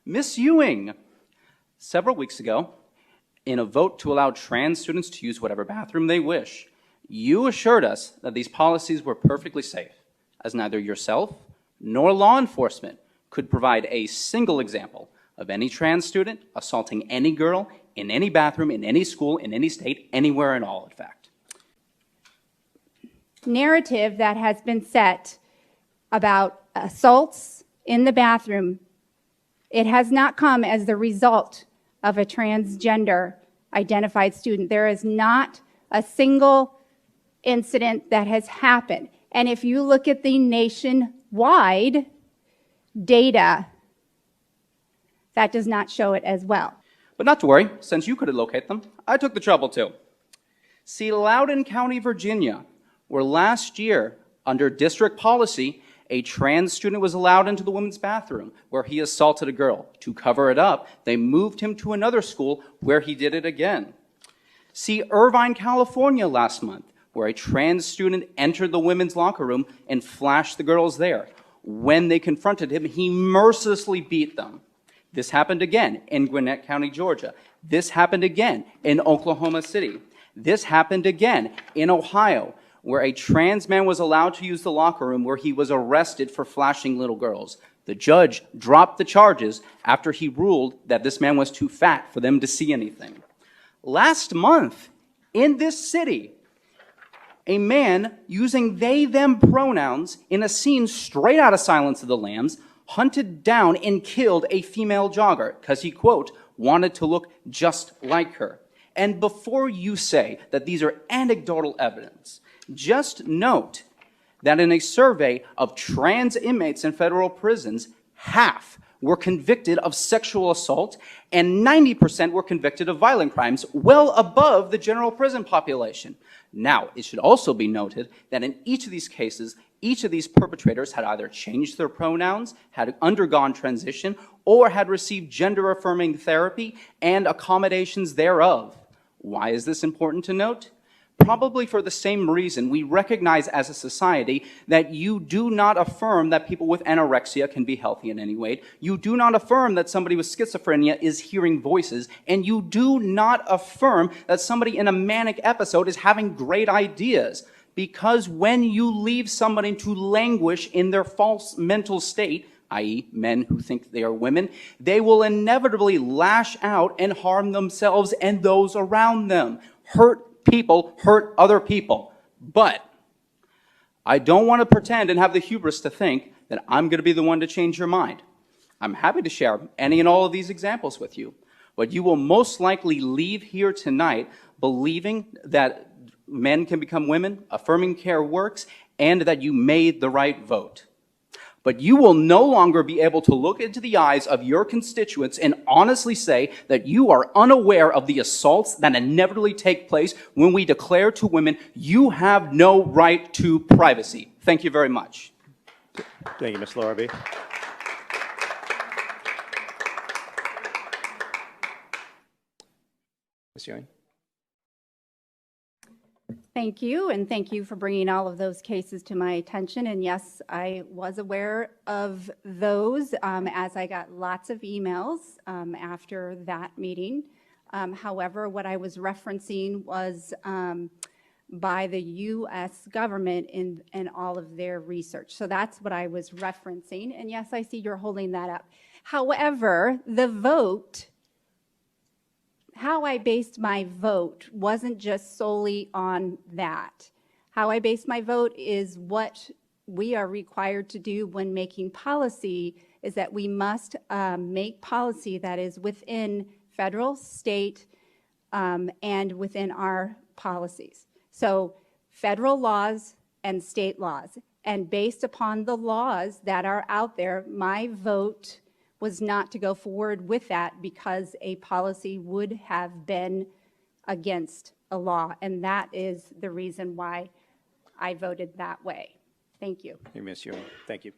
Miss Ewing, several weeks ago, in a vote to allow trans students to use whatever bathroom they wish, you assured us that these policies were perfectly safe, as neither yourself nor law enforcement could provide a single example of any trans student assaulting any girl in any bathroom, in any school, in any state, anywhere at all, in fact. Narrative that has been set about assaults in the bathroom, it has not come as the result of a transgender identified student. There is not a single incident that has happened. And if you look at the nationwide data, that does not show it as well. But not to worry, since you couldn't locate them, I took the trouble to. See, Loudoun County, Virginia, where last year, under district policy, a trans student was allowed into the women's bathroom where he assaulted a girl. To cover it up, they moved him to another school where he did it again. See, Irvine, California last month, where a trans student entered the women's locker room and flashed the girls there. When they confronted him, he mercilessly beat them. This happened again in Gwinnett County, Georgia. This happened again in Oklahoma City. This happened again in Ohio, where a trans man was allowed to use the locker room where he was arrested for flashing little girls. The judge dropped the charges after he ruled that this man was too fat for them to see anything. Last month, in this city, a man using they-them pronouns in a scene straight out of Silence of the Lambs hunted down and killed a female jogger because he, quote, wanted to look just like her. And before you say that these are anecdotal evidence, just note that in a survey of trans inmates in federal prisons, half were convicted of sexual assault and 90% were convicted of violent crimes, well above the general prison population. Now, it should also be noted that in each of these cases, each of these perpetrators had either changed their pronouns, had undergone transition, or had received gender-affirming therapy and accommodations thereof. Why is this important to note? Probably for the same reason we recognize as a society that you do not affirm that people with anorexia can be healthy in any way. You do not affirm that somebody with schizophrenia is hearing voices. And you do not affirm that somebody in a manic episode is having great ideas. Because when you leave somebody to languish in their false mental state, i.e. men who think they are women, they will inevitably lash out and harm themselves and those around them. Hurt people hurt other people. But I don't want to pretend and have the hubris to think that I'm going to be the one to change your mind. I'm happy to share any and all of these examples with you. But you will most likely leave here tonight believing that men can become women, affirming care works, and that you made the right vote. But you will no longer be able to look into the eyes of your constituents and honestly say that you are unaware of the assaults that inevitably take place when we declare to women, you have no right to privacy. Thank you very much. Thank you, Ms. Larrabee. Ms. Ewing. Thank you, and thank you for bringing all of those cases to my attention. And yes, I was aware of those as I got lots of emails after that meeting. However, what I was referencing was by the U.S. government in all of their research. So that's what I was referencing. And yes, I see you're holding that up. However, the vote, how I based my vote wasn't just solely on that. How I based my vote is what we are required to do when making policy is that we must make policy that is within federal, state, and within our policies. So federal laws and state laws. And based upon the laws that are out there, my vote was not to go forward with that because a policy would have been against a law. And that is the reason why I voted that way. Thank you. Ms. Ewing. Thank you.